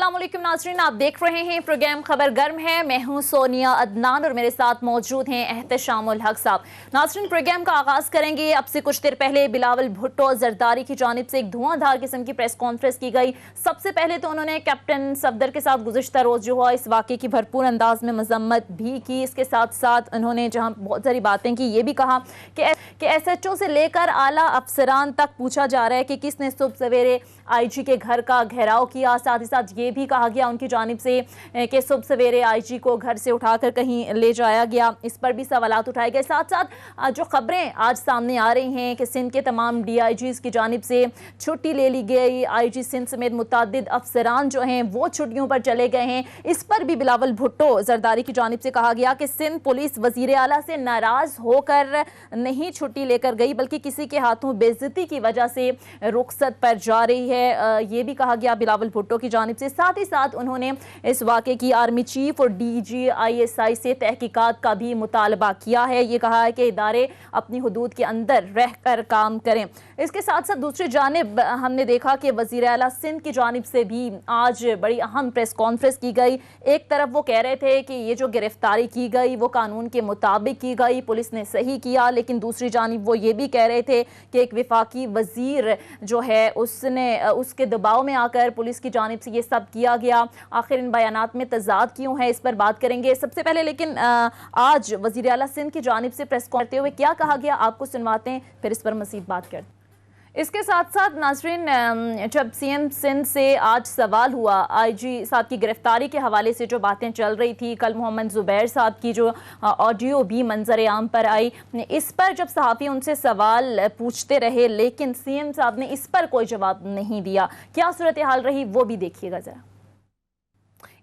अस्सलाम वालेकुम नाज़रीन, आप देख रहे हैं प्रोग्राम खबर गर्म है। मैं हूं सोनिया अदनान और मेरे साथ मौजूद हैं एहतशामुल हक साहब। नाज़रीन, प्रोग्राम का आगाज़ करेंगे। अब से कुछ देर पहले बिलावल भुट्टो जरदारी की जानिब से एक धुआंधार किस्म की प्रेस कॉन्फ्रेंस की गई। सबसे पहले तो उन्होंने कैप्टन सफदर के साथ गुज़िश्ता रोज़ जो हुआ इस वाक़े की भरपूर अंदाज में मजम्मत भी की। इसके साथ साथ उन्होंने जहाँ बहुत सारी बातें की, ये भी कहा कि SHO से लेकर आला अफसरान तक पूछा जा रहा है कि किसने सुबह सवेरे IG के घर का घेराव किया। साथ ही साथ ये भी कहा गया उनकी जानिब से कि सुबह सवेरे IG को घर से उठाकर कहीं ले जाया गया। इस पर भी सवालात उठाए गए। साथ साथ जो खबरें आज सामने आ रही हैं कि सिंध के तमाम DIGs की जानिब से छुट्टी ले ली गई, IG सिंध समेत मुतअद्दिद अफसरान जो हैं वो छुट्टियों पर चले गए हैं। इस पर भी बिलावल भुट्टो जरदारी की जानिब से कहा गया कि सिंध पुलिस वज़ीर आला से नाराज़ होकर नहीं छुट्टी लेकर गई, बल्कि किसी के हाथों बेइज्जती की वजह से रुखसत पर जा रही है। ये भी कहा गया बिलावल भुट्टो की जानिब से। साथ ही साथ उन्होंने इस वाक़े की आर्मी चीफ और DG ISI से तहकीकात का भी मुतालबा किया है। ये कहा है कि इदारे अपनी हुदूद के अंदर रह कर काम करें। इसके साथ साथ दूसरी जानिब हमने देखा कि वज़ीर आला सिंध की जानिब से भी आज बड़ी अहम प्रेस कॉन्फ्रेंस की गई। एक तरफ वो कह रहे थे कि ये जो गिरफ्तारी की गई वो कानून के मुताबिक की गई, पुलिस ने सही किया, लेकिन दूसरी जानिब वो ये भी कह रहे थे कि एक वफाकी वज़ीर जो है उसके दबाव में आकर पुलिस की जानिब से ये सब किया गया। आखिर इन बयानात में तज़ाद क्यों है, इस पर बात करेंगे। सबसे पहले लेकिन आज वज़ीर आला सिंध की जानिब से प्रेस करते हुए क्या कहा गया आपको सुनवाते हैं, फिर इस पर मज़ीद बात करते हैं। इसके साथ साथ नाज़रीन, जब CM सिंध से आज सवाल हुआ IG साहब की गिरफ्तारी के हवाले से जो बातें चल रही थी, कल मोहम्मद ज़ुबैर साहब की जो ऑडियो भी मंजर आम पर आई, इस पर जब सहाफ़ी उनसे सवाल पूछते रहे लेकिन CM साहब ने इस पर कोई जवाब नहीं दिया। क्या सूरत हाल रही वो भी देखिएगा ज़रा।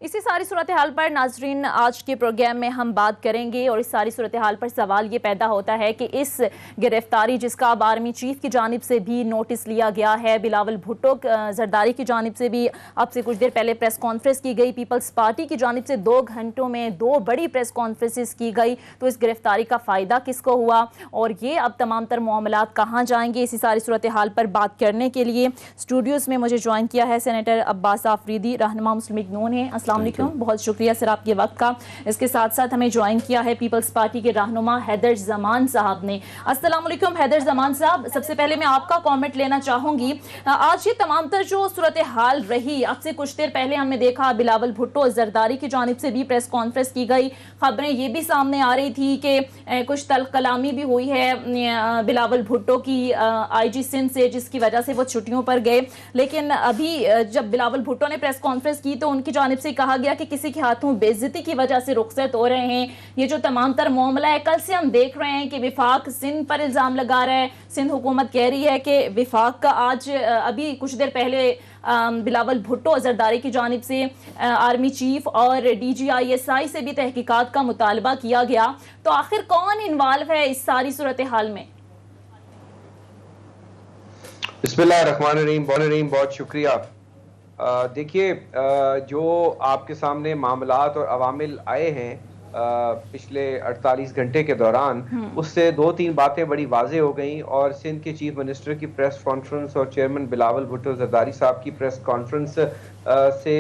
इसी सारी सूरत हाल पर नाजरीन आज के प्रोग्राम में हम बात करेंगे और इस सारी सूरत हाल पर सवाल ये पैदा होता है कि इस गिरफ्तारी जिसका अब आर्मी चीफ की जानिब से भी नोटिस लिया गया है, बिलावल भुट्टो जरदारी की जानिब से भी अब से कुछ देर पहले प्रेस कॉन्फ्रेंस की गई, पीपल्स पार्टी की जानिब से 2 घंटों में 2 बड़ी प्रेस कॉन्फ्रेंसेस की गई, तो इस गिरफ्तारी का फ़ायदा किसको हुआ और ये अब तमाम तर मामलात कहाँ जाएंगे, इसी सारी सूरत हाल पर बात करने के लिए स्टूडियोज़ में मुझे ज्वाइन किया है सेनेटर अब्बास आफरीदी, रहनुमा मुस्लिम लीग नून है। अस्सलाम वालेकुम, बहुत शुक्रिया सर आपके वक्त का। इसके साथ साथ हमें ज्वाइन किया है पीपल्स पार्टी के रहनुमा हैदर जमान साहब ने। अस्सलाम वालेकुम हैदर जमान साहब, सबसे पहले मैं आपका कमेंट लेना चाहूंगी। आज ये तमाम तर जो सूरत हाल रही, अब से कुछ देर पहले हमने देखा बिलावल भुट्टो जरदारी की जानिब से भी प्रेस कॉन्फ्रेंस की गई, खबरें ये भी सामने आ रही थी कि कुछ तल्ख कलामी भी हुई है बिलावल भुट्टो की IG सिंध से, जिसकी वजह से वो छुट्टियों पर गए। लेकिन अभी जब बिलावल भुट्टो ने प्रेस कॉन्फ्रेंस की तो उनकी जानिब से कहा गया कि किसी के हाथों बेइज्जती की वजह से रुखसत हो रहे हैं। ये जो तमाम तर मामला है, कल से हम देख रहे हैं कि विफाक सिंध पर इल्ज़ाम लगा रहा है, सिंध हुकूमत कह रही है कि विफाक का आज अभी कुछ देर पहले बिलावल भुट्टो जरदारी की जानिब से आर्मी चीफ और DG ISI से भी तहकीकात का मुतालबा किया गया। तो आखिर कौन इन्वॉल्व है इस सारी सूरत हाल में? बिस्मिल्लाहिर्रहमानिर्रहीम, बहुत शुक्रिया। देखिए, जो आपके सामने मामलात और अवामिल आए हैं पिछले 48 घंटे के दौरान, उससे 2-3 बातें बड़ी वाज़ेह हो गई और सिंध के चीफ मिनिस्टर की प्रेस कॉन्फ्रेंस और चेयरमैन बिलावल भुट्टो जरदारी साहब की प्रेस कॉन्फ्रेंस से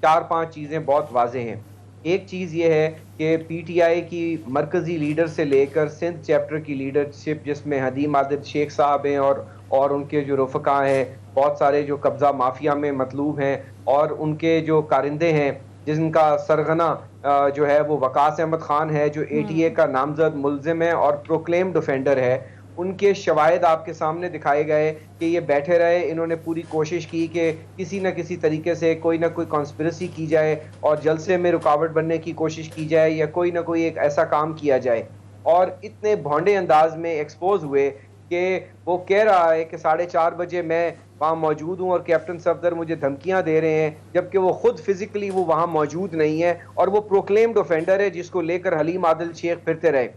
4-5 चीज़ें बहुत वाज़ेह हैं। एक चीज़ ये है कि PTI की मरकज़ी लीडर से लेकर सिंध चैप्टर की लीडरशिप, जिसमें हदीम आदिल शेख साहब हैं और उनके जो रफ़का हैं, बहुत सारे जो कब्ज़ा माफिया में मतलूब हैं, और उनके जो कारिंदे हैं जिनका सरगना जो है वो वकास अहमद खान है, जो ATA का नामजद मुल्ज़िम है और प्रोक्लेम्ड ऑफेंडर है। उनके शवाहिद आपके सामने दिखाए गए कि ये बैठे रहे, इन्होंने पूरी कोशिश की कि किसी न किसी तरीके से कोई ना कोई कॉन्स्पिरेसी की जाए और जलसे में रुकावट बनने की कोशिश की जाए या कोई ना कोई एक ऐसा काम किया जाए, और इतने भोंडे अंदाज में एक्सपोज हुए कि वो कह रहा है कि 4:30 बजे मैं वहाँ मौजूद हूँ और कैप्टन सफदर मुझे धमकियाँ दे रहे हैं, जबकि वो खुद फिजिकली वो वहाँ मौजूद नहीं है और वो प्रोक्लेम्ड ऑफेंडर है जिसको लेकर हलीम आदिल शेख फिरते रहे।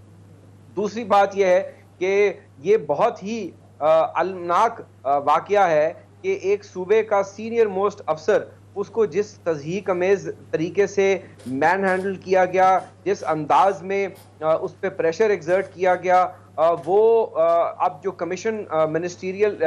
दूसरी बात यह है कि ये बहुत ही अलमनाक वाक़या है कि एक सूबे का सीनियर मोस्ट अफसर, उसको जिस तज़हीक अमेज़ तरीके से मैन हैंडल किया गया, जिस अंदाज में उस पर प्रेशर एक्सर्ट किया गया, वो अब जो कमीशन मिनिस्टीरियल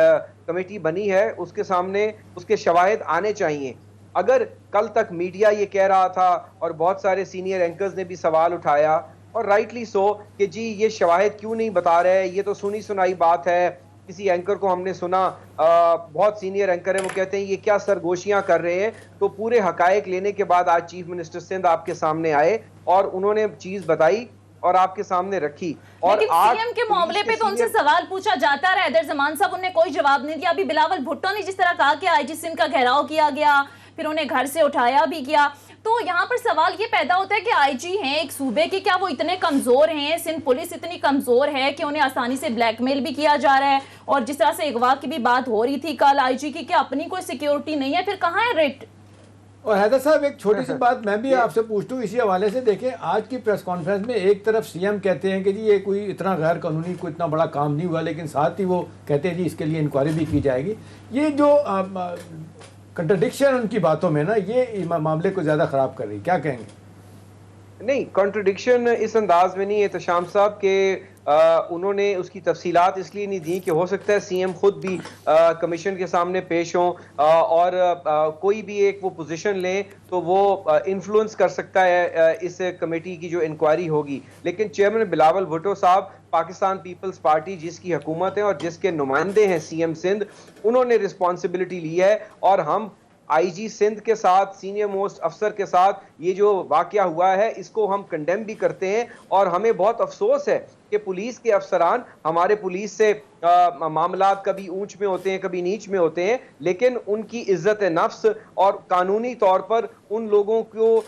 कमेटी बनी है उसके सामने उसके शवाहिद आने चाहिए। اگر کل تک میڈیا یہ کہہ رہا تھا اور بہت سارے سینئر اینکرز نے بھی سوال اٹھایا اور رائٹلی سو کہ جی یہ شواہد کیوں نہیں بتا رہے, یہ تو سنی سنائی بات ہے. کسی اینکر کو ہم نے سنا, بہت سینئر اینکر ہیں, وہ کہتے ہیں یہ کیا سرگوشیاں کر رہے ہیں. تو پورے حقائق لینے کے بعد آج چیف منسٹر سندھ آپ کے سامنے آئے اور انہوں نے چیز بتائی اور آپ کے سامنے رکھی. اور لیکن سی ایم کے معاملے پہ تو ان سے سوال پوچھا جاتا رہا. حیدر زمان صاحب انہیں کوئی جواب نہیں دیا. ابھی بلاول بھٹو نے جس طرح کہا کہ آئی جی سندھ کا گھیراؤ کیا گیا, پھر انہیں گھر سے اٹھایا بھی کیا, تو یہاں پر سوال یہ پیدا ہوتا ہے کہ آئی جی ہیں ایک صوبے کے, کیا وہ اتنے کمزور ہیں؟ سندھ پولیس اتنی کمزور ہے کہ انہیں آسانی سے بلیک میل بھی کیا جا رہا ہے؟ اور جس طرح سے اغوا کی بھی بات ہو رہی تھی کل آئی جی کی, کہ اپنی کوئی سیکیورٹی نہیں ہے, پھر کہاں ہے ریٹ؟ اور حیدر صاحب ایک چھوٹی سی بات میں بھی آپ سے پوچھتا ہوں اسی حوالے سے. دیکھیں آج کی پریس کانفرنس میں ایک طرف سی ایم کہتے ہیں کہ جی یہ کوئی اتنا غیر قانونی کوئی اتنا بڑا کام نہیں ہوا, لیکن ساتھ ہی وہ کہتے ہیں جی اس کے لیے انکوائری بھی کی جائے گی. یہ جو کنٹرڈکشن ان کی باتوں میں نا, یہ معاملے کو زیادہ خراب کر رہی, کیا کہیں گے؟ نہیں, کنٹرڈکشن اس انداز میں نہیں ہے احتشام صاحب کہ انہوں نے اس کی تفصیلات اس لیے نہیں دی کہ ہو سکتا ہے سی ایم خود بھی کمیشن کے سامنے پیش ہوں اور کوئی بھی ایک وہ پوزیشن لیں تو وہ انفلوئنس کر سکتا ہے اس کمیٹی کی جو انکوائری ہوگی. لیکن چیئرمین بلاول بھٹو صاحب پاکستان پیپلز پارٹی جس کی حکومت ہے اور جس کے نمائندے ہیں سی ایم سندھ, انہوں نے رسپانسبلٹی لی ہے. اور ہم آئی جی سندھ کے ساتھ, سینئر موسٹ افسر کے ساتھ یہ جو واقعہ ہوا ہے اس کو ہم کنڈیم بھی کرتے ہیں. اور ہمیں بہت افسوس ہے کہ پولیس کے افسران, ہمارے پولیس سے معاملات کبھی اونچ میں ہوتے ہیں کبھی نیچ میں ہوتے ہیں, لیکن ان کی عزت نفس اور قانونی طور پر ان لوگوں کو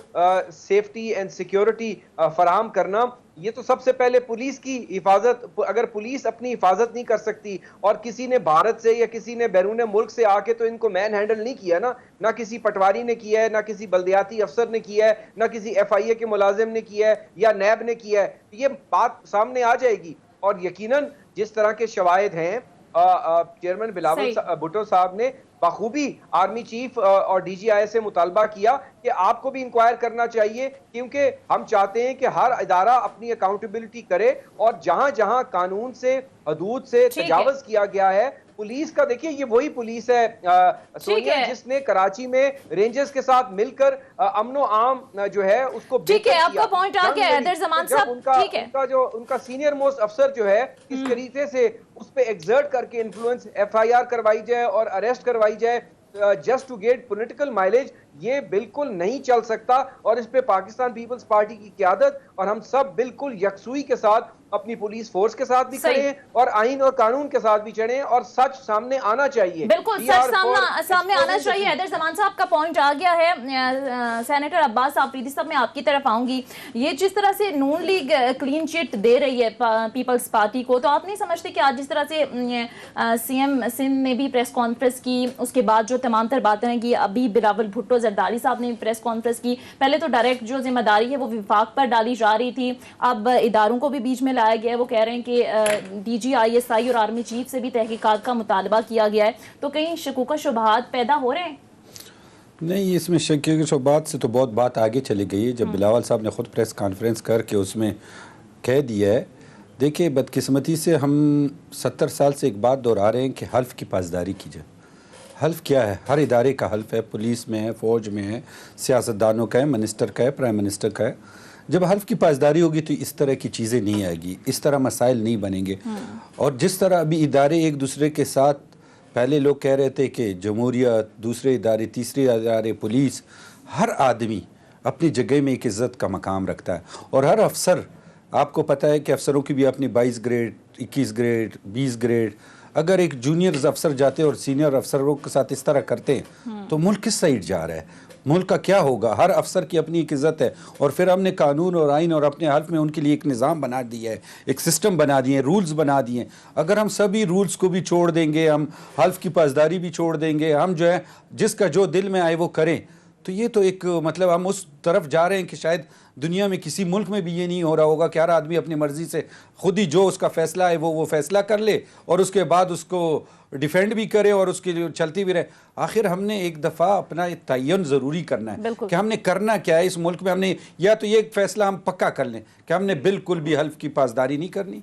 سیفٹی اینڈ سیکیورٹی فراہم کرنا, یہ تو سب سے پہلے پولیس کی حفاظت. اگر پولیس اپنی حفاظت نہیں کر سکتی اور کسی نے بھارت سے یا کسی نے بیرون ملک سے آ کے تو ان کو مین ہینڈل نہیں کیا نا, نہ کسی پٹواری نے کیا ہے, نہ کسی بلدیاتی افسر نے کیا ہے, نہ کسی ایف آئی اے کے ملازم نے کیا ہے یا نیب نے کیا ہے, یہ بات سامنے آ جائے گی. اور یقیناً جس طرح کے شواہد ہیں, چیئرمین بلاول بھٹو صاحب نے بخوبی آرمی چیف اور ڈی جی آئی سے مطالبہ کیا کہ آپ کو بھی انکوائر کرنا چاہیے, کیونکہ ہم چاہتے ہیں کہ ہر ادارہ اپنی اکاؤنٹیبلٹی کرے. اور جہاں جہاں قانون سے حدود سے تجاوز کیا گیا ہے, پولیس کا دیکھیے یہ وہی پولیس ہے سونیا جس نے کراچی میں رینجرز کے ساتھ مل کر امن و عام جو ہے اس کو ٹھیک ہے, آپ کا پوائنٹ آ گیا حیدر زمان صاحب. ٹھیک ہے, ان کا سینئر موسٹ افسر جو ہے اس طریقے سے اس پہ ایگزرٹ کر کے انفلوئنس, ایف آئی آر کروائی جائے اور اریسٹ کروائی جائے just to get political mileage, یہ بالکل نہیں چل سکتا. اور اس پہ پاکستان پیپلز پارٹی کی قیادت اور ہم سب بالکل یکسوئی کے ساتھ اپنی پولیس فورس کے ساتھ بھی کھڑے ہیں اور آئین اور قانون کے ساتھ بھی چڑھے ہیں, اور سچ سامنے آنا چاہیے. بالکل سچ سامنے آنا چاہیے. حیدر زمان صاحب کا پوائنٹ آ گیا ہے. سینیٹر عباس آفریدی صاحب میں آپ کی طرف آؤں گی. یہ جس طرح سے نون لیگ کلین چٹ دے رہی ہے پیپلز پارٹی کو, تو آپ نہیں سمجھتے کہ آج جس طرح سے سی ایم سندھ نے بھی پریس کانفرنس کی, اس کے بعد جو تمام تر باتیں ہیں کہ ابھی بلاول بھٹو زرداری صاحب نے پریس کانفرنس کی, پہلے تو ڈائریکٹ جو ذمہ داری ہے وہ وفاق پر ڈالی جا رہی تھی, اب اداروں کو بھی بیچ میں لایا گیا ہے. وہ کہہ رہے ہیں کہ D G I S I اور آرمی چیف سے بھی تحقیقات کا مطالبہ کیا گیا ہے, تو کہیں شکوک و شبہات پیدا ہو رہے ہیں؟ نہیں, اس میں شکوک و شبہات سے تو بہت بات آگے چلی گئی ہے. جب بلاول صاحب نے خود پریس کانفرنس کر کے اس میں کہہ دیا ہے, دیکھیں بدقسمتی سے ہم 70 سال سے ایک بات دہرا رہے ہیں کہ حلف کی پاسداری کی جائے. حلف کیا ہے؟ ہر ادارے کا حلف ہے, پولیس میں ہے, فوج میں ہے, سیاستدانوں کا ہے, منسٹر کا ہے, پرائم منسٹر کا ہے. جب حلف کی پاسداری ہوگی تو اس طرح کی چیزیں نہیں آئے گی, اس طرح مسائل نہیں بنیں گے. اور جس طرح ابھی ادارے ایک دوسرے کے ساتھ, پہلے لوگ کہہ رہے تھے کہ جمہوریت, دوسرے ادارے, تیسرے ادارے, پولیس, ہر آدمی اپنی جگہ میں ایک عزت کا مقام رکھتا ہے. اور ہر افسر, آپ کو پتہ ہے کہ افسروں کی بھی اپنی 22 گریڈ, 21 گریڈ, 20 گریڈ. اگر ایک جونیئر افسر جاتے اور سینئر افسروں کے ساتھ اس طرح کرتے ہیں تو ملک کس سائڈ جا رہا ہے؟ ملک کا کیا ہوگا؟ ہر افسر کی اپنی ایک عزت ہے. اور پھر ہم نے قانون اور آئین اور اپنے حلف میں ان کے لیے ایک نظام بنا دیا ہے, ایک سسٹم بنا دیے ہیں, رولز بنا دیے ہیں. اگر ہم سبھی رولز کو بھی چھوڑ دیں گے, ہم حلف کی پاسداری بھی چھوڑ دیں گے, ہم جو ہے جس کا جو دل میں آئے وہ کریں, تو یہ تو ایک مطلب ہم اس طرف جا رہے ہیں کہ شاید دنیا میں کسی ملک میں بھی یہ نہیں ہو رہا ہوگا کہ ہر آدمی اپنی مرضی سے خود ہی جو اس کا فیصلہ ہے وہ فیصلہ کر لے اور اس کے بعد اس کو ڈیفینڈ بھی کرے اور اس کے لیے چلتی بھی رہے. آخر ہم نے ایک دفعہ اپنا تعین ضروری کرنا ہے کہ ہم نے کرنا کیا ہے اس ملک میں. ہم نے یا تو یہ فیصلہ ہم پکا کر لیں کہ ہم نے بالکل بھی حلف کی پاسداری نہیں کرنی,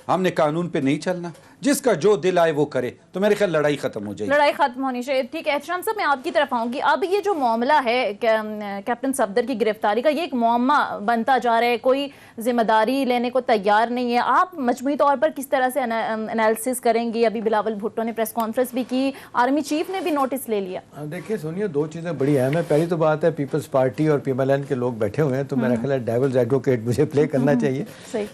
ہم نے قانون پہ نہیں چلنا, جس کا جو دل آئے وہ کرے, تو میرے خیال لڑائی ختم ہو جائے گی. لڑائی ختم ہونی چاہیے. ٹھیک ہے احتشام صاحب, میں آپ کی طرف آؤں گی. اب یہ جو معاملہ ہے کیپٹن صفدر کی گرفتاری کا, یہ ایک معمہ بنتا جا رہا ہے, کوئی ذمہ داری لینے کو تیار نہیں ہے. آپ مجموعی طور پر کس طرح سے انالیسس کریں گے؟ ابھی بلاول بھٹو نے پریس کانفرنس بھی کی, آرمی چیف نے بھی نوٹس لے لیا. دیکھیے سونیا, دو چیزیں بڑی اہم ہیں. پہلی تو بات ہے پیپلز پارٹی اور پی ایم ایل این کے لوگ بیٹھے ہوئے ہیں, تو میرا خیال ہے ڈیولز ایڈوکیٹ مجھے پلے کرنا چاہیے.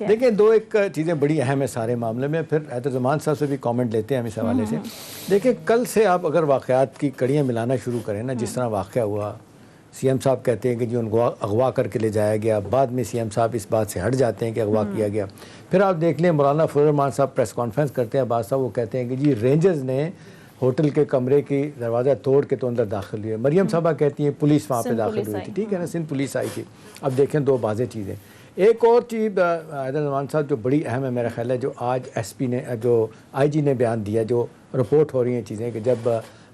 دیکھیں دو ایک چیزیں بڑی اہم ہیں سارے معاملے میں, پھر حیدرزمان صاحب سے بھی کامنٹ لیتے ہیں ہم اس حوالے سے. دیکھیں کل سے آپ اگر واقعات کی کڑیاں ملانا شروع کریں نا, جس طرح واقعہ ہوا, سی ایم صاحب کہتے ہیں کہ جی ان کو اغوا کر کے لے جایا گیا, بعد میں سی ایم صاحب اس بات سے ہٹ جاتے ہیں کہ اغوا کیا گیا. پھر آپ دیکھ لیں مولانا فضل الرحمان صاحب پریس کانفرنس کرتے ہیں, عباس صاحب وہ کہتے ہیں کہ جی رینجرز نے ہوٹل کے کمرے کی دروازہ توڑ کے تو اندر داخل ہوئے. مریم صاحبہ کہتی ہیں پولیس وہاں پہ داخل ہوئی تھی. ٹھیک ہے نا, سندھ پولیس آئی تھی. اب دیکھیں دو واضح چیزیں. ایک اور چیز حیدرزمان صاحب جو بڑی اہم ہے میرا خیال ہے, جو آج ایس پی نے, جو آئی جی نے بیان دیا, جو رپورٹ ہو رہی ہیں چیزیں, کہ جب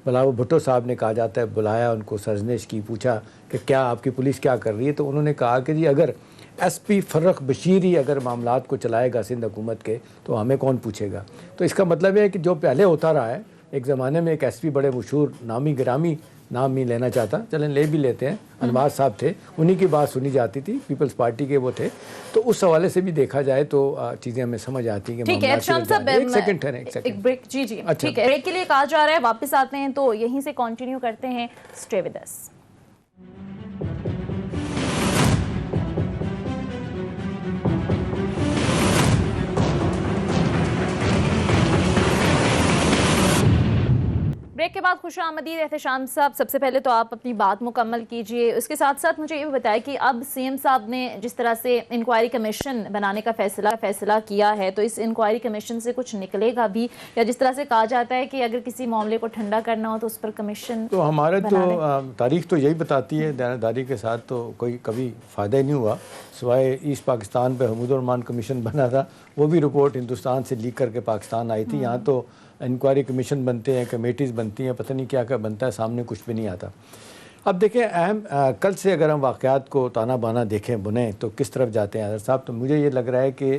بلاول بھٹو صاحب نے کہا جاتا ہے, بلایا ان کو, سرزنش کی, پوچھا کہ کیا آپ کی پولیس کیا کر رہی ہے, تو انہوں نے کہا کہ جی اگر ایس پی فرق بشیر ہی اگر معاملات کو چلائے گا سندھ حکومت کے, تو ہمیں کون پوچھے گا. تو اس کا مطلب ہے کہ جو پہلے ہوتا رہا ہے, ایک زمانے میں ایک ایس پی بڑے مشہور نامی گرامی, نام نہیں لینا چاہتا, چلیں لے بھی لیتے ہیں, انوار صاحب تھے, انہی کی بات سنی جاتی تھی, پیپلز پارٹی کے وہ تھے. تو اس حوالے سے بھی دیکھا جائے تو چیزیں ہمیں سمجھ آتی ہیں کہ ٹھیک ہے. احتشام صاحب ایک سیکنڈ ٹھہریں, ایک بریک. جی جی ٹھیک ہے, بریک کے لیے کہا جا رہا ہے, واپس آتے ہیں تو یہیں سے کنٹینیو کرتے ہیں. Stay with us. بریک کے بعد خوش آمدید احتشام صاحب. سب سے پہلے تو آپ اپنی بات مکمل کیجئے, اس کے ساتھ ساتھ مجھے یہ بھی بتائیں کہ اب سی ایم صاحب نے جس طرح سے انکوائری کمیشن بنانے کا فیصلہ کیا ہے, تو اس انکوائری کمیشن سے کچھ نکلے گا بھی, یا جس طرح سے کہا جاتا ہے کہ اگر کسی معاملے کو ٹھنڈا کرنا ہو تو اس پر کمیشن, تو ہمارے تو تاریخ تو یہی بتاتی ہے, دیانتداری کے ساتھ تو کوئی کبھی فائدہ ہی نہیں ہوا, سوائے ایسٹ پاکستان پہ حمود الرحمان کمیشن بنا تھا, وہ بھی رپورٹ ہندوستان سے لیک کر کے پاکستان آئی تھی. یہاں تو انکوائری کمیشن بنتے ہیں, کمیٹیز بنتی ہیں, پتہ نہیں کیا کیا بنتا ہے, سامنے کچھ بھی نہیں آتا. اب دیکھیں اہم کل سے اگر ہم واقعات کو تانا بانا دیکھیں بنیں تو کس طرف جاتے ہیں حضرت صاحب, تو مجھے یہ لگ رہا ہے کہ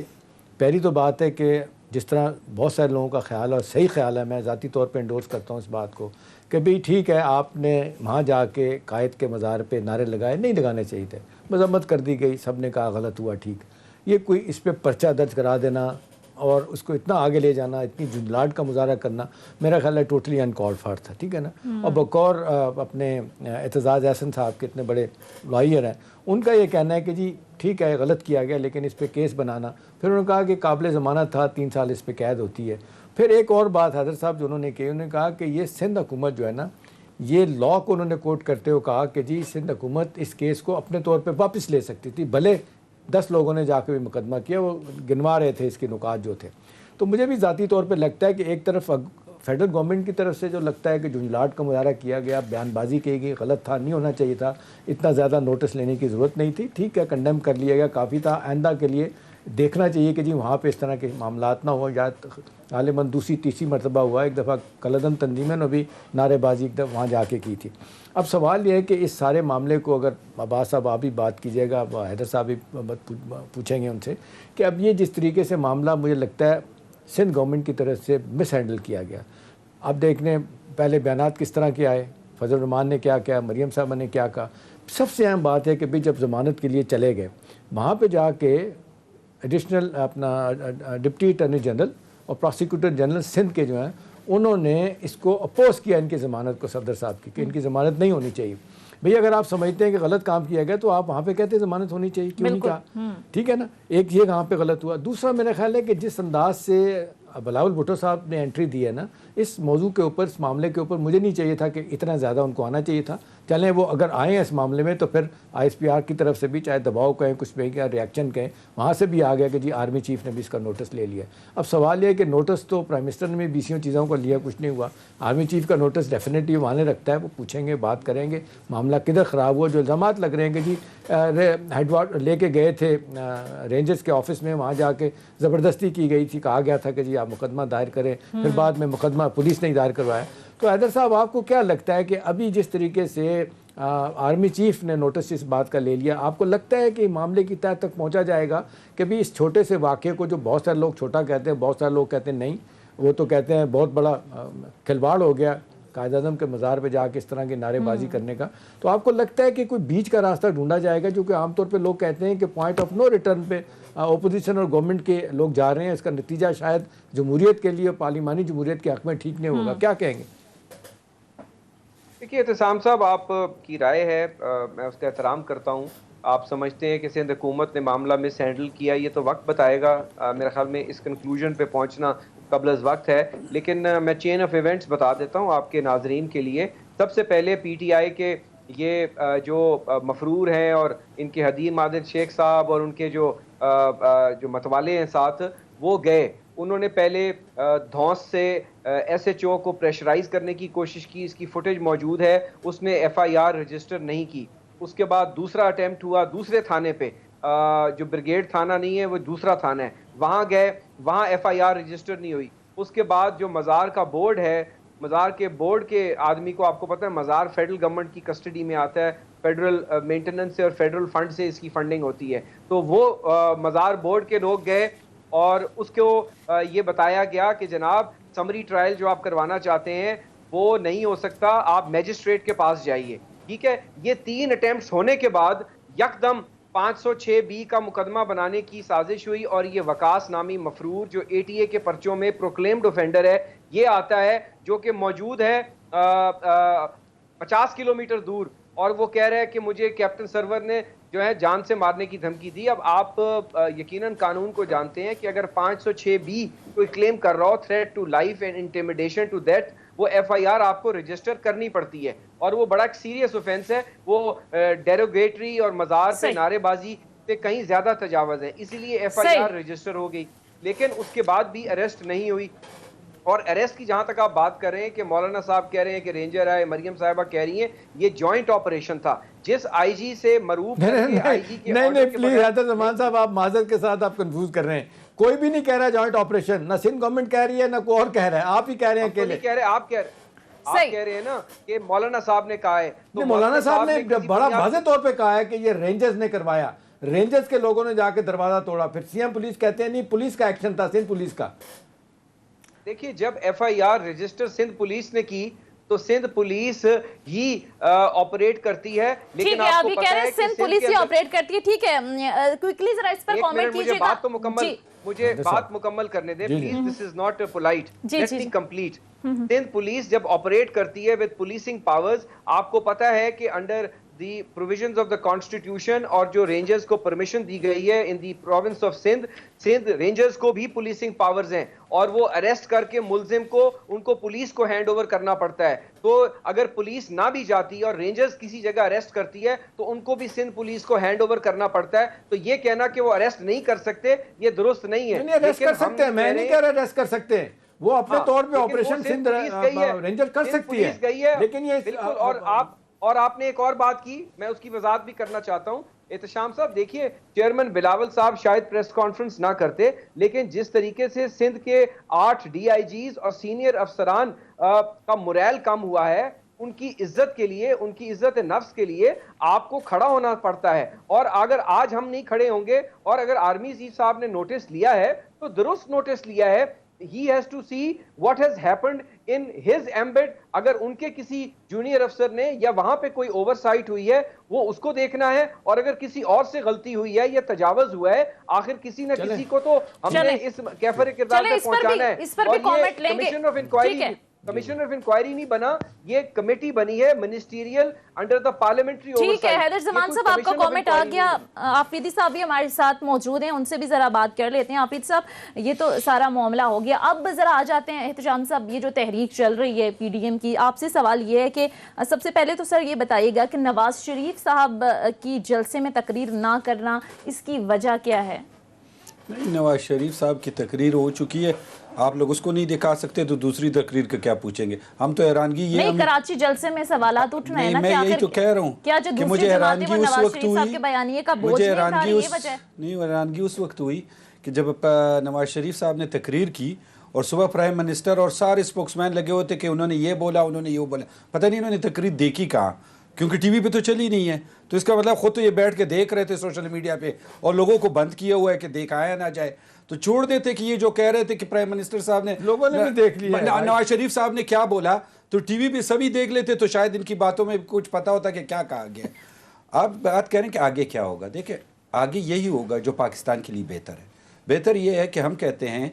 پہلی تو بات ہے کہ جس طرح بہت سارے لوگوں کا خیال ہے, اور صحیح خیال ہے, میں ذاتی طور پہ انڈورس کرتا ہوں اس بات کو, کہ بھئی ٹھیک ہے آپ نے وہاں جا کے قائد کے مزار پہ نعرے لگائے, نہیں لگانے چاہیے تھے, مذمت کر دی گئی, سب نے کہا غلط ہوا, ٹھیک. یہ کوئی اس پہ پرچہ درج کرا دینا اور اس کو اتنا آگے لے جانا, اتنی جھنجھلاہٹ کا مظاہرہ کرنا, میرا خیال ہے ٹوٹلی ان کالڈ فار تھا. ٹھیک ہے نا. اور بقور اپنے اعتزاز احسن صاحب کے اتنے بڑے لائر ہیں, ان کا یہ کہنا ہے کہ جی ٹھیک ہے غلط کیا گیا لیکن اس پہ کیس بنانا. پھر انہوں نے کہا کہ قابل ضمانت تھا, 3 سال اس پہ قید ہوتی ہے. پھر ایک اور بات حضرت صاحب جو انہوں نے کی, انہوں نے کہا کہ یہ سندھ حکومت جو ہے نا, یہ لاء کو انہوں نے کوٹ کرتے ہوئے کہا کہ جی سندھ حکومت اس کیس کو اپنے طور پہ واپس لے سکتی تھی, بھلے 10 لوگوں نے جا کے بھی مقدمہ کیا, وہ گنوا رہے تھے اس کے نکات جو تھے. تو مجھے بھی ذاتی طور پہ لگتا ہے کہ ایک طرف فیڈرل گورنمنٹ کی طرف سے جو لگتا ہے کہ جھنجھلاہٹ کا مظاہرہ کیا گیا, بیان بازی کی گئی, غلط تھا, نہیں ہونا چاہیے تھا, اتنا زیادہ نوٹس لینے کی ضرورت نہیں تھی, ٹھیک ہے کنڈیم کر لیا گیا, کافی تھا. آئندہ کے لیے دیکھنا چاہیے کہ جی وہاں پہ اس طرح کے معاملات نہ ہو. یا غالباً دوسری تیسری مرتبہ ہوا, ایک دفعہ کلدم تنظیمیں نے بھی نعرے بازی ایک دفعہ وہاں جا کے کی تھی. اب سوال یہ ہے کہ اس سارے معاملے کو اگر عباس صاحب آپ بھی بات کیجیے گا, حیدر صاحب بھی پوچھیں گے ان سے, کہ اب یہ جس طریقے سے معاملہ مجھے لگتا ہے سندھ گورنمنٹ کی طرف سے مس ہینڈل کیا گیا. اب دیکھنے پہلے بیانات کس طرح کے آئے, فضل الرحمان نے کیا کیا, مریم صاحبہ نے کیا کہا. سب سے اہم بات ہے کہ بھی جب ضمانت کے لیے چلے گئے, وہاں پہ جا کے ایڈیشنل اپنا ڈپٹی اٹارنی جنرل اور پروسیکیوٹر جنرل سندھ کے جو ہیں, انہوں نے اس کو اپوز کیا ان کی ضمانت کو, صفدر صاحب کی, کہ ان کی ضمانت نہیں ہونی چاہیے. بھئی اگر آپ سمجھتے ہیں کہ غلط کام کیا گیا تو آپ وہاں پہ کہتے ہیں ضمانت ہونی چاہیے, کیوں نہیں کہا. ٹھیک ہے نا. ایک یہ کہاں پہ غلط ہوا. دوسرا میرا خیال ہے کہ جس انداز سے بلاول بھٹو صاحب نے انٹری دی ہے نا اس موضوع کے اوپر, اس معاملے کے اوپر, مجھے نہیں چاہیے تھا کہ اتنا زیادہ ان کو آنا چاہیے تھا. چلیں وہ اگر آئے ہیں اس معاملے میں تو پھر آئی ایس پی آر کی طرف سے بھی چاہے دباؤ کہیں, کچھ بھی کہیں, ریئیکشن کہیں, وہاں سے بھی آ گیا کہ جی آرمی چیف نے بھی اس کا نوٹس لے لیا. اب سوال یہ ہے کہ نوٹس تو پرائم منسٹر نے بھی بیسیوں چیزوں کو لیا, کچھ نہیں ہوا. آرمی چیف کا نوٹس ڈیفینیٹلی مانے رکھتا ہے, وہ پوچھیں گے, بات کریں گے, معاملہ کدھر خراب ہوا. جو الزامات لگ رہے ہیں کہ جی ہیڈ وارڈ لے کے گئے تھے رینجرز کے آفس میں, وہاں جا کے زبردستی کی گئی تھی, کہا گیا تھا کہ جی آپ مقدمہ دائر کریں, پھر بعد میں مقدمہ پولیس نے دائر کروایا. تو حیدر صاحب آپ کو کیا لگتا ہے کہ ابھی جس طریقے سے आर्मी चीफ ने नोटिस इस बात का ले लिया, आपको लगता है कि मामले की तह तक पहुंचा जाएगा कि भी इस छोटे से वाक़े को, जो बहुत सारे लोग छोटा कहते हैं, बहुत सारे लोग कहते हैं नहीं, वो तो कहते हैं बहुत बड़ा खिलवाड़ हो गया कायद-ए-आज़म के मज़ार पे जाके इस तरह की नारेबाजी करने का, तो आपको लगता है कि कोई बीच का रास्ता ढूंढा जाएगा? क्योंकि आमतौर पे लोग कहते हैं कि पॉइंट ऑफ नो रिटर्न पे अपोजिशन और गवर्नमेंट के लोग जा रहे हैं, इसका नतीजा शायद जमहूरियत के लिए, पार्लिमानी जमहूरियत के हक़ में ठीक नहीं होगा, क्या कहेंगे? देखिए एहतसाम साहब, आप की राय है, मैं उसका एहतराम करता हूँ। आप समझते हैं कि सिंध हुकूमत ने मामला मिस हैंडल किया, ये तो वक्त बताएगा। मेरे ख्याल में इस कंक्लूजन पे पहुँचना कबल अज़ वक्त है, लेकिन मैं चेन ऑफ इवेंट्स बता देता हूँ आपके नाजरीन के लिए। सबसे पहले PTI के ये जो मफरूर हैं और इनके हदीम आदिल शेख साहब और उनके जो मतवाले हैं साथ, वो गए, उन्होंने पहले धौंस से SHO को प्रेशराइज करने की कोशिश की, इसकी फुटेज मौजूद है, उसने FIR रजिस्टर नहीं की। उसके बाद दूसरा अटेम्प्ट हुआ दूसरे थाने पे, जो ब्रिगेड थाना नहीं है वो दूसरा थाना है, वहाँ गए, वहाँ FIR रजिस्टर नहीं हुई। उसके बाद जो मज़ार का बोर्ड है, मज़ार के बोर्ड के आदमी को, आपको पता है मज़ार फेडरल गवर्नमेंट की कस्टडी में आता है, फेडरल मेंटेनेंस से और फेडरल फंड से इसकी फंडिंग होती है, तो वो मज़ार बोर्ड के लोग गए और उसको ये बताया गया कि जनाब समरी ट्रायल जो आप करवाना चाहते हैं वो नहीं हो सकता, आप मैजिस्ट्रेट के पास जाइए। ठीक है, ये 3 अटेम्प्ट्स होने के बाद यकदम 506B का मुकदमा बनाने की साजिश हुई और ये वकास नामी मफरूर जो ATA के पर्चों में प्रोक्लेम्ड ऑफेंडर है, ये आता है, जो कि मौजूद है 50 किलोमीटर दूर, और वो कह रहा है कि मुझे कैप्टन सरवर ने जो है जान से मारने की धमकी दी। अब आप यकीनन कानून को जानते हैं कि अगर 506B कोई क्लेम कर रहा हो, threat to life and intimidation to death, वो FIR आपको रजिस्टर करनी पड़ती है, और वो बड़ा सीरियस ऑफेंस है, वो डेरोगेटरी और मज़ार पे नारेबाजी से कहीं ज्यादा तजावज़ है, इसीलिए FIR रजिस्टर हो गई। लेकिन उसके बाद भी अरेस्ट नहीं हुई। और अरेस्ट की जहां तक आप बात कर रहे हैं कि मौलाना साहब कह रहे हैं कि रेंजर आए, मरियम साहिबा कह रही हैं, ये जॉइंट ऑपरेशन था, जिस IG से मरूफ नहीं प्लीज हैदर साहब, आप माजरत के साथ आप कंफ्यूज कर रहे हैं, कोई भी नहीं कह रहा है जॉइंट ऑपरेशन, ना सिंध गवर्नमेंट कह रही है ना कोई और कह रहा है, आप ही कह रहे हैं अकेले। कह रहे हैं, आप कह रहे हैं ना कि मौलाना साहब ने कहा है, तो मौलाना साहब ने बड़ा वाज़ेह तौर पे कहा है कि ये रेंजर्स ने करवाया, रेंजर्स के लोगों ने जाके दरवाजा तोड़ा, फिर CM पुलिस कहते हैं नहीं पुलिस का एक्शन था, सिंध पुलिस का। देखिए, जब FIR रजिस्टर सिंध पुलिस ने की तो सिंध पुलिस ही ऑपरेट करती है, लेकिन आपको पता है कि सिंध पुलिस ही ऑपरेट करती है। ठीक है, क्विकली जरा इस पर कमेंट कीजिएगा। मुझे बात मुकम्मल करने दें please, this is not polite, let me complete. Sindh police जब ऑपरेट करती है विद पुलिसिंग पावर्स, आपको पता है कि under the provisions of the constitution और जो रेंजर्स को परमिशन दी गई है in the province of Sindh rangers को भी पुलिसिंग पावर्स हैं, और वो अरेस्ट करके मुलजिम को उनको पुलिस को हैंड ओवर करना पड़ता है। तो अगर पुलिस ना भी जाती और रेंजर्स किसी जगह अरेस्ट करती है तो उनको भी सिंध पुलिस को हैंड ओवर करना पड़ता है। तो ये कहना कि वो अरेस्ट नहीं कर सकते, ये दुरुस्त नहीं है। अरेस्ट कर सकते हैं, मैं नहीं कह रहा अरेस्ट कर सकते हैं, वो अपने तौर पे ऑपरेशन सिंध रेंजर कर सकती है, लेकिन ये और आपने एक और बात की, मैं उसकी वजाहत भी करना चाहता हूं। एहतशाम साहब, देखिए चेयरमैन बिलावल साहब शायद प्रेस कॉन्फ्रेंस ना करते, लेकिन जिस तरीके से सिंध के 8 DIGs और सीनियर अफसरान का मोरल कम हुआ है, उनकी इज्जत के लिए, उनकी इज्जत नफ्स के लिए आपको खड़ा होना पड़ता है। और अगर आज हम नहीं खड़े होंगे और अगर आर्मी चीफ साहब ने नोटिस लिया है तो दुरुस्त नोटिस लिया है, he has to see what has happened in his ambit। अगर उनके किसी जूनियर अफसर ने या वहां पे कोई ओवरसाइट हुई है वो उसको देखना है, और अगर किसी और से गलती हुई है या तजावज हुआ है, आखिर किसी न किसी को तो हमने इस कैफर किरदार पे पहुंचाना है। इस पर भी कमेंट लेंगे। कमीशन ऑफ इंक्वायरी नहीं बना, ये कमेटी बनी है ministerial under the parliamentary oversight. ठीक है हैदर जमान साहब, आपका कमेंट आ गया। आफरीदी साहब भी हमारे साथ मौजूद हैं, उनसे भी जरा बात कर लेते हैं। आफरीदी साहब, ये तो सारा मामला हो गया, अब जरा आ जाते हैं एहतशाम साहब, ये जो तहरीक चल रही है PDM की, आपसे सवाल ये है कि सबसे पहले तो सर ये बताइएगा कि नवाज शरीफ साहब की जलसे में तकरीर ना करना, इसकी वजह क्या है? नहीं, नवाज शरीफ साहब की तकरीर हो चुकी है, आप लोग उसको नहीं दिखा सकते तो दूसरी तकरीर का क्या पूछेंगे? हम तो हैरानगी ये नहीं, कराची जलसे में सवालात उठ रहे हैं ना, मैं यही तो कह रहा हूँ कि मुझे हैरानगी उस वक्त हुई कि जब नवाज शरीफ साहब ने तकरीर की और सुबह प्राइम मिनिस्टर और सारे स्पोक्समैन लगे होते कि उन्होंने ये बोला, उन्होंने ये बोला, पता नहीं इन्होंने तकरीर देखी कहाँ। क्योंकि टीवी पे तो चली नहीं है। तो इसका मतलब खुद तो ये बैठ के देख रहे थे सोशल मीडिया पे और लोगों को बंद किया हुआ है कि दिखाया ना जाए, तो छोड़ देते कि ये जो कह रहे थे कि प्राइम मिनिस्टर साहब ने, लोगों ने भी देख लिया, नवाज शरीफ साहब ने क्या बोला तो टीवी पे सभी देख लेते, तो शायद इनकी बातों में कुछ पता होता कि क्या कहा गया। आप बात करें कि आगे क्या होगा, देखिए आगे यही होगा जो पाकिस्तान के लिए बेहतर है। बेहतर ये है कि हम कहते हैं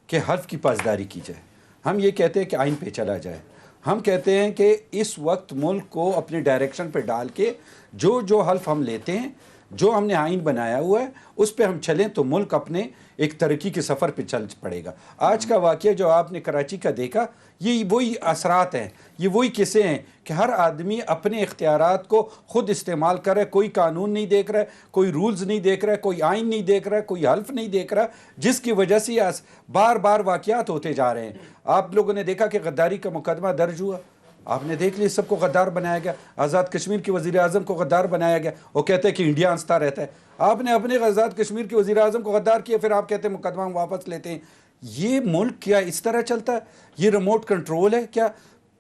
कि हल्फ की पासदारी की जाए, हम ये कहते हैं कि आइन पे चला जाए, हम कहते हैं कि इस वक्त मुल्क को अपने डायरेक्शन पे डाल के जो जो हल्फ हम लेते हैं, जो हमने आइन बनाया हुआ है उस पे हम चलें तो मुल्क अपने एक तरक्की के सफ़र पे चल पड़ेगा। आज का वाक़या जो आपने कराची का देखा, ये वही असरात हैं, ये वही किस्से हैं कि हर आदमी अपने इख्तियारात को ख़ुद इस्तेमाल कर रहा है, कोई कानून नहीं देख रहा है, कोई रूल्स नहीं देख रहा है, कोई आइन नहीं देख रहा है, कोई हल्फ नहीं देख रहा, जिसकी वजह से बार बार वाक़यात होते जा रहे हैं। आप लोगों ने देखा कि गद्दारी का मुकदमा दर्ज हुआ, आपने देख लिया सबको गद्दार बनाया गया, आज़ाद कश्मीर के वज़ीर आज़म को गद्दार बनाया गया, वो कहते हैं कि इंडिया हंसता रहता है। आपने अपने आज़ाद कश्मीर के वज़ीर आज़म को गद्दार किया, फिर आप कहते हैं मुकदमा हम वापस लेते हैं। ये मुल्क क्या इस तरह चलता है? ये रिमोट कंट्रोल है क्या?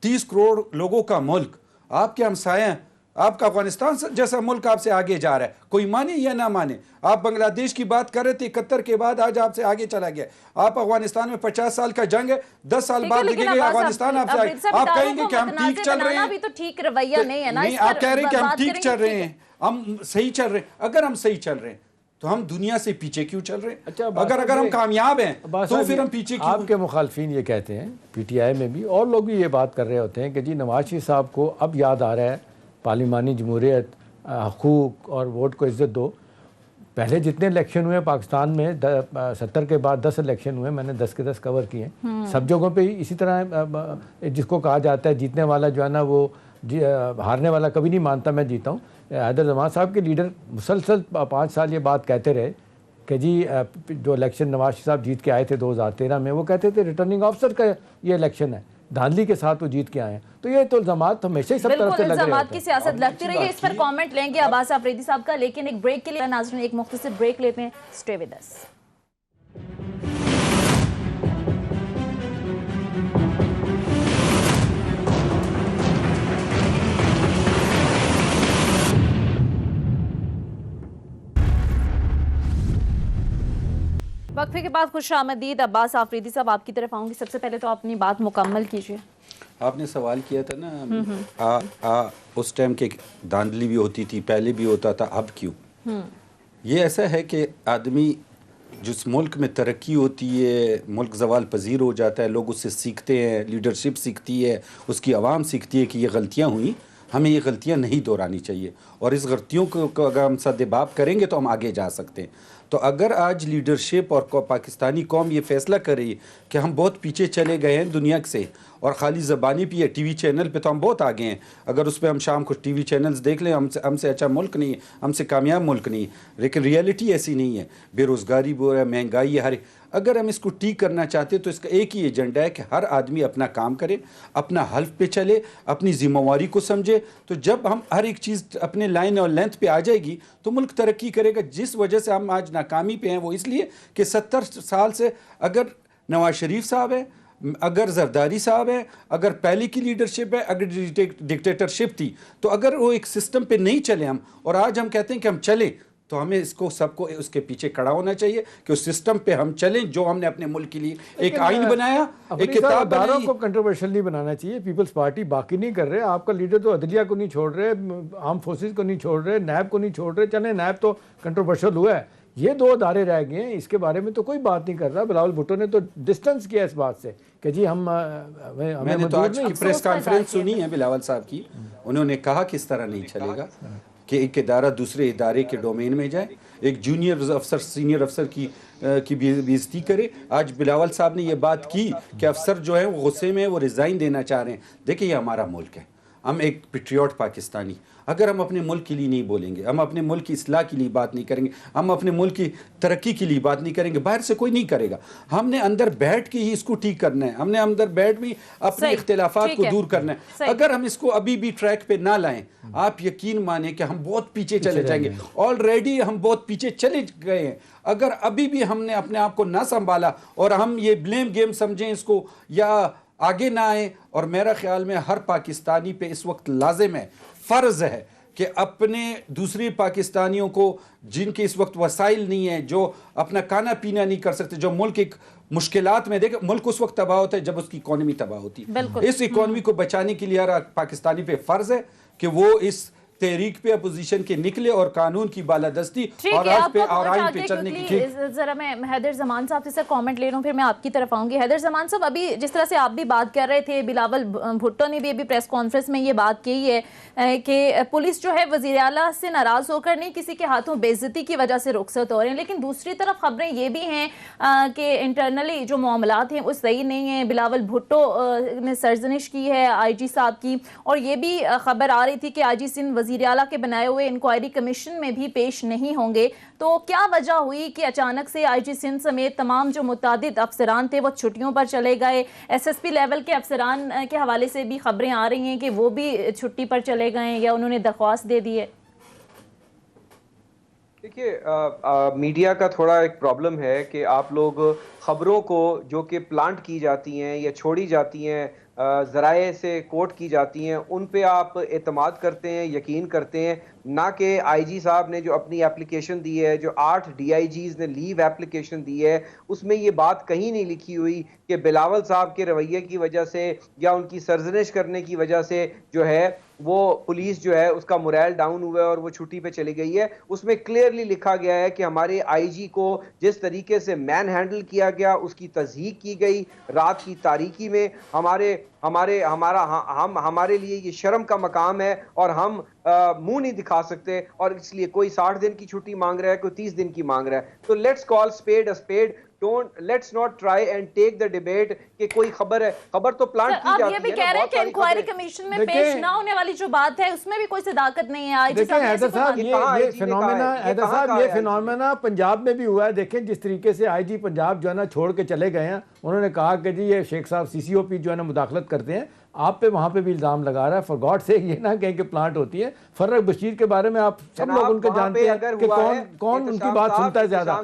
30 करोड़ लोगों का मुल्क, आपके हमसाए हैं, आपका अफगानिस्तान जैसा मुल्क आपसे आगे जा रहा है, कोई माने या ना माने। आप बांग्लादेश की बात कर रहे थे 71 के बाद, आज आपसे आगे चला गया। आप अफगानिस्तान में 50 साल का जंग है, 10 साल बाद देखेंगे अफगानिस्तान आपसे आगे। आप कहेंगे कि हम ठीक चल रहे हैं, अभी तो ठीक रवैया नहीं है ना, नहीं आप कह रहे हैं कि हम ठीक चल रहे हैं, हम सही चल रहे हैं। अगर हम सही चल रहे हैं तो हम दुनिया से पीछे क्यों चल रहे हैं? अच्छा, अगर हम कामयाब हैं तो फिर हम पीछे क्यों? आपके मुखालफिन ये कहते हैं, पीटीआई में भी और लोग भी ये बात कर रहे होते हैं कि जी नवाज शरीफ साहब को अब याद आ रहा है पार्लिमानी जमहूरियत, हकूक़ और वोट को इज़्ज़त दो। पहले जितने इलेक्शन हुए पाकिस्तान में 70 के बाद 10 इलेक्शन हुए, मैंने 10 के 10 कवर किए, सब जगहों पे इसी तरह जिसको कहा जाता है जीतने वाला जो है ना वो हारने वाला कभी नहीं मानता मैं जीता हूँ। हैदर जमान साहब के लीडर मुसलसल 5 साल ये बात कहते रहे कि जी जो इलेक्शन नवाज शरीफ साहब जीत के आए थे 2013 में, वो कहते थे रिटर्निंग ऑफिसर का ये इलेक्शन है, धांधली के साथ वो जीत के आए हैं। तो ये तो इल्ज़ामात हमेशा ही सब तरफ से लग रहे हैं, की सियासत लगती रही है। इस पर कमेंट लेंगे अब्बास अफरीदी साहब का, लेकिन एक ब्रेक के लिए नाज़रीन एक मुख्तसर ब्रेक लेते हैं। Stay with us. वक्फे के बाद खुश आमदीद अब्बास आफरीदी साहब, आपकी तरफ आऊँगी। सबसे पहले तो अपनी बात मुकम्मल कीजिए। आपने सवाल किया था ना उस टाइम के धांधली भी होती थी, पहले भी होता था, अब क्यों? ये ऐसा है कि आदमी जिस मुल्क में तरक्की होती है, मुल्क जवाल पजीर हो जाता है, लोग उससे सीखते हैं, लीडरशिप सीखती है, उसकी आवाम सीखती है कि ये गलतियाँ हुई, हमें ये गलतियाँ नहीं दोहरानी चाहिए, और इस गलतियों को अगर हम सद्देबाप करेंगे तो हम आगे जा सकते हैं। तो अगर आज लीडरशिप और पाकिस्तानी कौम ये फ़ैसला कर रही है कि हम बहुत पीछे चले गए हैं दुनिया से, और ख़ाली ज़बानी पे या टीवी चैनल पे तो हम बहुत आगे हैं, अगर उस पर हम शाम को टीवी चैनल्स देख लें, हमसे अच्छा मुल्क नहीं है, हमसे कामयाब मुल्क नहीं है, लेकिन रियलिटी ऐसी नहीं है। बेरोज़गारी वो है, महंगाई है, अगर हम इसको ठीक करना चाहते तो इसका एक ही एजेंडा है कि हर आदमी अपना काम करे, अपना हल्फ पे चले, अपनी ज़िम्मेवारी को समझे। तो जब हम हर एक चीज़ अपने लाइन और लेंथ पे आ जाएगी तो मुल्क तरक्की करेगा। जिस वजह से हम आज नाकामी पे हैं वो इसलिए कि 70 साल से अगर नवाज शरीफ साहब है, अगर जरदारी साहब है, अगर पहले की लीडरशिप है, अगर डिक्टेटरशिप थी, तो अगर वो एक सिस्टम पे नहीं चले हम, और आज हम कहते हैं कि हम चले, तो हमें इसको सबको उसके पीछे खड़ा होना चाहिए कि उस सिस्टम पे हम चलें जो हमने अपने मुल्क के लिए एक आइन बनाया, एक किताब बनाई। को कंट्रोवर्शियल नहीं बनाना चाहिए। पीपल्स पार्टी बाकी नहीं कर रहे, आपका लीडर तो अदलिया को नहीं छोड़ रहे, आर्म फोर्सेस को नहीं छोड़ रहे, नैब को नहीं छोड़ रहे। चले नैब तो कंट्रोवर्शियल हुआ है, ये 2 अदारे रह गए हैं, इसके बारे में तो कोई बात नहीं कर रहा। बिलावल भुट्टो ने तो डिस्टेंस किया इस बात से कि जी मैंने तो आज की प्रेस कॉन्फ्रेंस सुनी है बिलावल साहब की, उन्होंने कहा कि इस तरह नहीं चलेगा कि एक इदारा दूसरे इदारे के डोमेन में जाए, एक जूनियर अफसर सीनियर अफसर की बेइज्जती करे। आज बिलावल साहब ने ये बात की कि अफसर जो है वो गुस्से में, वो रिज़ाइन देना चाह रहे हैं। देखिए ये हमारा मुल्क है, हम एक पेट्रियट पाकिस्तानी, अगर हम अपने मुल्क के लिए नहीं बोलेंगे, हम अपने मुल्क की इस्लाह के लिए बात नहीं करेंगे, हम अपने मुल्क की तरक्की के लिए बात नहीं करेंगे, बाहर से कोई नहीं करेगा। हमने अंदर बैठ के ही इसको ठीक करना है, हमने अंदर बैठ भी अपने इख्तिलाफात को दूर करना है। अगर हम इसको अभी भी ट्रैक पे ना लाएं, आप यकीन माने कि हम बहुत पीछे चले जाएंगे। ऑलरेडी हम बहुत पीछे चले गए हैं। अगर अभी भी हमने अपने आप को ना संभाला और हम ये ब्लेम गेम समझें इसको या आगे ना आए, और मेरा ख्याल में हर पाकिस्तानी पे इस वक्त लाजिम है فرض ہے کہ اپنے دوسرے پاکستانیوں کو جن کے اس وقت وسائل نہیں ہیں, جو اپنا کھانا پینا نہیں کر سکتے, جو ملک ایک مشکلات میں, دیکھیں ملک اس وقت تباہ ہوتا ہے جب اس کی اکانومی تباہ ہوتی ہے. اس اکانومی کو بچانے کے لیے ہر پاکستانی پہ فرض ہے کہ وہ اس تحریک پہ اپوزیشن کے نکلے اور قانون کی بالادستی اور آج پہ اور آئین پہ چلنے کی. ذرا میں حیدر زمان صاحب سے کامنٹ لے رہا ہوں, پھر میں آپ کی طرف آؤں گی. حیدر زمان صاحب, ابھی جس طرح سے آپ بھی بات کر رہے تھے, بلاول بھٹو نے بھی ابھی پریس کانفرنس میں یہ بات کہی ہے کہ پولیس جو ہے وزیر اعلیٰ سے ناراض ہو کر نہیں, کسی کے ہاتھوں بے عزتی کی وجہ سے رخصت ہو رہے ہیں. لیکن دوسری طرف خبریں یہ بھی ہیں کہ انٹرنلی جو معاملات ہیں وہ صحیح نہیں ہیں. بلاول بھٹو نے سرزنش کی ہے آئی جی صاحب کی, اور یہ بھی خبر آ رہی تھی کہ آئی جی سندھ وزیر اعلیٰ کے بنائے ہوئے انکوائری کمیشن میں بھی پیش نہیں ہوں گے. تو کیا وجہ ہوئی کہ اچانک سے آئی جی سندھ سمیت تمام جو متعدد افسران تھے وہ چھٹیوں پر چلے گئے؟ ایس ایس پی لیول کے افسران کے حوالے سے بھی خبریں آ رہی ہیں کہ وہ بھی چھٹی پر چلے گئے یا انہوں نے درخواست دے دی ہے. دیکھیے, میڈیا کا تھوڑا ایک پرابلم ہے کہ آپ لوگ خبروں کو جو کہ پلانٹ کی جاتی ہیں یا چھوڑی جاتی ہیں, ذرائع سے کوٹ کی جاتی ہیں, ان پہ آپ اعتماد کرتے ہیں, یقین کرتے ہیں, نہ کہ آئی جی صاحب نے جو اپنی اپلیکیشن دی ہے, جو 8 ڈی آئی جیز نے لیو اپلیکیشن دی ہے, اس میں یہ بات کہیں نہیں لکھی ہوئی کہ بلاول صاحب کے رویے کی وجہ سے یا ان کی سرزنش کرنے کی وجہ سے جو ہے وہ پولیس جو ہے اس کا مورائل ڈاؤن ہوا ہے اور وہ چھٹی پہ چلی گئی ہے. اس میں کلیئرلی لکھا گیا ہے کہ ہمارے آئی جی کو جس طریقے سے مین ہینڈل کیا گیا, اس کی تصدیق کی گئی رات کی تاریکی میں. ہمارے لیے یہ شرم کا مقام ہے اور ہم منہ نہیں دکھا سکتے, اور اس لیے کوئی 60 دن کی چھٹی مانگ رہا ہے, کوئی 30 دن کی مانگ رہا ہے. تو let's call speed a speed. Let's not try and take the debate کہ کوئی خبر ہے, خبر تو پلانٹ کی جاتی ہے. آپ یہ بھی کہہ رہے ہیں کہ انکوائری کمیشن میں پیش نہ ہونے والی جو بات ہے اس میں بھی کوئی صداقت نہیں ہے. دیکھیں حیدر صاحب, یہ فینومینا پنجاب میں بھی ہوا ہے. دیکھیں جس طریقے سے آئی جی پنجاب جو ہے نا چھوڑ کے چلے گئے ہیں, انہوں نے کہا کہ جی یہ شیخ صاحب سی سی او پی جو ہے نا مداخلت کرتے ہیں, آپ پہ وہاں پہ بھی الزام لگا رہا ہے. فار گاڈ سے یہ نہ کہیں کہ پلانٹ ہوتی ہے. فرق بشیر کے بارے میں آپ سب لوگ ان کو جانتے ہیں کہ کون ان کی بات سنتا ہے زیادہ.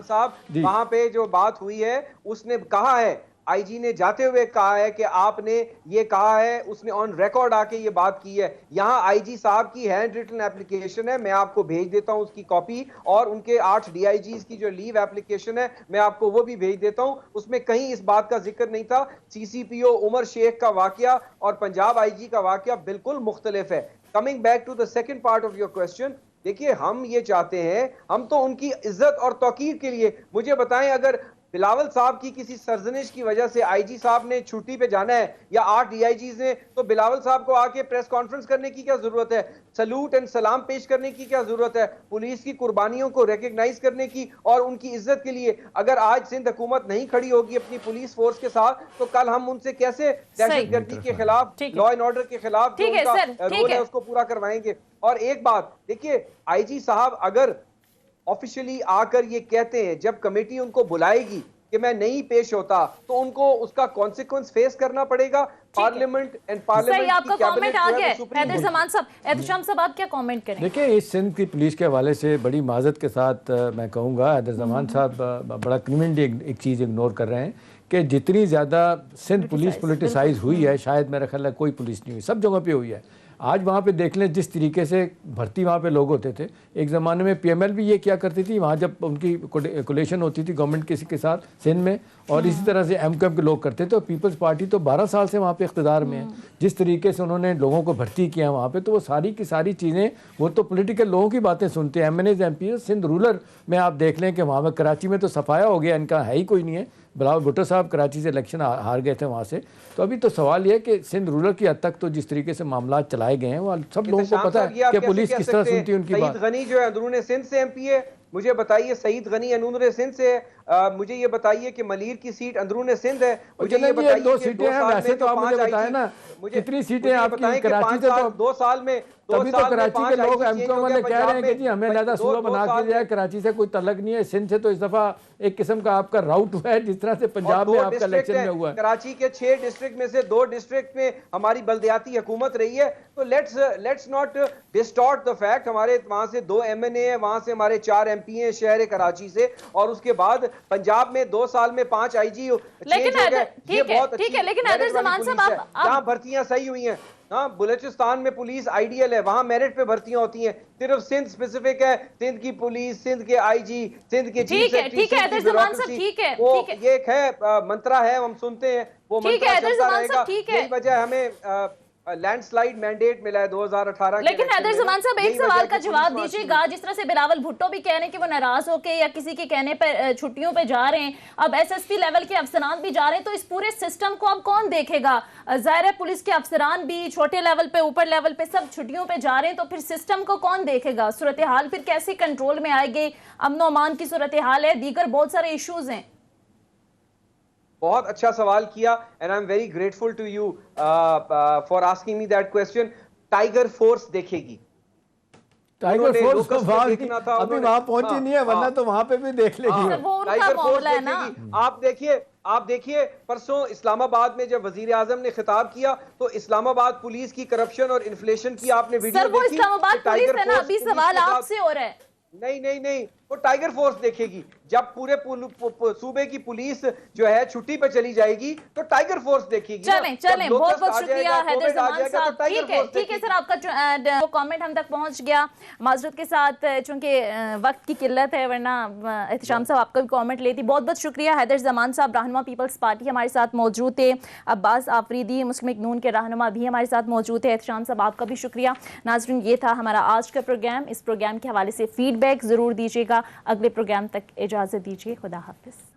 وہاں پہ جو بات ہوئی ہے اس نے کہا ہے, آئی جی نے جاتے ہوئے کہا ہے کہ آپ نے یہ کہا ہے, اس نے آن ریکارڈ آ کے یہ بات کی ہے. یہاں آئی جی صاحب کی ہینڈ ریٹن اپلیکیشن ہے, میں آپ کو بھیج دیتا ہوں اس کی کاپی, اور ان کے 8 ڈی آئی جیز کی جو لیو اپلیکیشن ہے میں آپ کو وہ بھی بھیج دیتا ہوں. اس میں کہیں اس بات کا ذکر نہیں تھا. سی سی پی او عمر شیخ کا واقعہ اور پنجاب آئی جی کا واقعہ بالکل مختلف ہے. Coming back to the second part of your question, دیکھیے ہم یہ چاہتے ہیں, ہم تو ان کی عزت اور توقیر کے لیے, مجھے بتائیں اگر بلاول صاحب کی کسی سرزنش کی وجہ سے آئی جی صاحب نے چھٹی پہ جانا ہے یا 8 ڈی آئی جیز نے, تو بلاول صاحب کو آ کے پریس کانفرنس کرنے کی کیا ضرورت ہے؟ سلوٹ اینڈ سلام پیش کرنے کی کیا ضرورت ہے؟ پولیس کی قربانیوں کو ریکگنائز کرنے کی اور ان کی عزت کے لیے اگر آج سندھ حکومت نہیں کھڑی ہوگی اپنی پولیس فورس کے ساتھ, تو کل ہم ان سے کیسے دہشت گردی کے خلاف, لا اینڈ آرڈر کے خلاف جو ان کا رول ہے اس کو پورا کروائیں گے؟ اور ایک بات دیکھیے, آئی جی صاحب اگر آفیشلی آ کر یہ کہتے ہیں, جب کمیٹی ان کو بلائے گی کہ میں نہیں پیش ہوتا, تو ان کو اس کا کانسیکوینس فیس کرنا پڑے گا. پارلیمنٹ اینڈ پارلیمنٹ صحیح, آپ کا کامنٹ آ گیا. حیدر زمان صاحب, احتشام صاحب آپ کیا کامنٹ کریں؟ دیکھیں اس سندھ کی پولیس کے حوالے سے بڑی معذرت کے ساتھ میں کہوں گا, حیدر زمان صاحب بڑا کریمنلی ایک چیز اگنور کر رہے ہیں کہ جتنی زیادہ سندھ پولیس پولیٹیسائز ہوئی ہے, شاید میرا خیال ہے کوئی پولیس نہیں ہوئی, سب جگہوں پہ ہوئی ہے. آج وہاں پہ دیکھ لیں جس طریقے سے بھرتی وہاں پہ لوگ ہوتے تھے. ایک زمانے میں پی ایم ایل بھی یہ کیا کرتی تھی, وہاں جب ان کی کولیشن ہوتی تھی گورنمنٹ کسی کے ساتھ سندھ میں, اور اسی طرح سے ایم کیو ایم کے لوگ کرتے تھے. اور پیپلز پارٹی تو 12 سال سے وہاں پہ اقتدار میں ہے. جس طریقے سے انہوں نے لوگوں کو بھرتی کیا وہاں پہ, تو وہ ساری کی ساری چیزیں, وہ تو پولیٹیکل لوگوں کی باتیں سنتے ہیں, M N As M P. Sindh rural میں آپ دیکھ لیں کہ وہاں پہ کراچی میں تو صفایا ہو گیا, ان کا ہے ہی کوئی نہیں ہے. بلاول بھٹو صاحب کراچی سے الیکشن ہار گئے تھے وہاں سے. تو ابھی تو سوال یہ ہے کہ سندھ رولر کی حد تک تو جس طریقے سے معاملات چلائے گئے ہیں وہ سب لوگوں کو پتہ ہے کہ پولیس کس طرح سنتی ہے ان کی بات. سعید غنی جو ہے اندرون سندھ سے ایم پی ہے, مجھے بتائیے سعید غنی اندرون سندھ سے ہے. مجھے یہ بتائیے کہ ملیر کی سیٹ اندرون سندھ ہے. مجھے یہ بتائیے 2 سیٹیں ہیں, ویسے تو آپ مجھے بتائیں نا کتنی سیٹیں آپ کی کراچی سے, تو 2 سال میں تبھی تو کراچی کے لوگ ایم کیو والے کہہ رہے ہیں کہ جی ہمیں علیحدہ صوبہ بنا کے جائے, کراچی سے کوئی تعلق نہیں ہے. سندھ سے تو اس دفعہ ایک قسم کا آپ کا راؤٹ ہوا ہے, جس طرح سے پنجاب میں آپ کا الیکشن میں ہوا ہے. کراچی کے 6 ڈسٹرکٹ میں سے 2 ڈسٹرکٹ میں ہماری بلدیاتی حکومت رہی ہے. تو لیٹس ناٹ ڈسٹارٹ دا فیکٹ. ہمارے وہاں سے 2 ایم این اے ہیں, وہاں سے ہمارے 4 ایم پی ہیں شہر کراچی سے, اور اس کے بعد पंजाब में 2 साल में 5 आईजी चेंज हो गए, ये बहुत ठीक है, लेकिन हैदर ज़मान साहब जहाँ भर्तियां सही हुई हैं, हाँ बलूचिस्तान में पुलिस आइडियल है, वहाँ मेरिट पे भर्तियां होती हैं, सिर्फ सिंध स्पेसिफिक है, सिंध की पुलिस, सिंध के आईजी, सिंध के चीफ सेक्रेटरी, ठीक है हैदर ज़मान साहब, ठीक है, वो ये एक है मंत्रा है, हम सुनते हैं वो मंत्रा चलता रहेगा। यही वजह हमें लैंडस्लाइड मैंडेट मिला है 2018 लेकिन हैदर ज़मान साहब एक सवाल का जवाब दीजिएगा। जिस तरह से बिलावल भुट्टो भी कह रहे हैं कि वो नाराज होके या किसी के कहने पर छुट्टियों पे जा रहे हैं, अब एसएसपी लेवल के अफसरान भी जा रहे हैं, तो इस पूरे सिस्टम को अब कौन देखेगा? जाहिर है पुलिस के अफसरान भी छोटे लेवल पे, ऊपर लेवल पे सब छुट्टियों पे जा रहे हैं, तो फिर सिस्टम को कौन देखेगा? सूरत हाल फिर कैसे कंट्रोल में आएगी? अमन और अमान की सूरत हाल है, दीगर बहुत सारे इश्यूज हैं। बहुत अच्छा सवाल किया and I am very grateful to you for asking me that question. Tiger Force देखेगी, टाइगर फोर्स को अभी वहां पहुंची नहीं है, वरना तो वहां पे भी देख लेगी। वो उनका मामला है ना। आप देखिए परसों इस्लामाबाद में जब वजीर आजम ने खिताब किया तो इस्लामाबाद पुलिस की करप्शन और इन्फ्लेशन की आपने वीडियो देखी? सर वो इस्लामाबाद पुलिस है ना, अभी सवाल आपसे हो रहा है। नहीं, वो टाइगर फोर्स देखेगी। जब पूरे सूबे की पुलिस जो है छुट्टी पे चली जाएगी तो टाइगर फोर्स देखेगी। चलें बहुत बहुत शुक्रिया हैदर ज़मान साहब। ठीक है सर, आपका कमेंट हम तक पहुंच गया। माजरत के साथ चूंकि वक्त की किल्लत है, वरना एहतशाम साहब आपका भी कमेंट लेती। बहुत बहुत शुक्रिया हैदर ज़मान साहब, रहनुमा पीपल्स पार्टी हमारे साथ मौजूद थे। अब्बास आफरीदी मुस्लिम लीग नून के रहनुमा भी हमारे साथ मौजूद थे। एहतशाम साहब आपका भी शुक्रिया। नाज़रीन ये था हमारा आज का प्रोग्राम। इस प्रोग्राम के हवाले से फीडबैक ज़रूर दीजिएगा। अगले प्रोग्राम तक इजाज़त दीजिए। खुदा हाफिज़।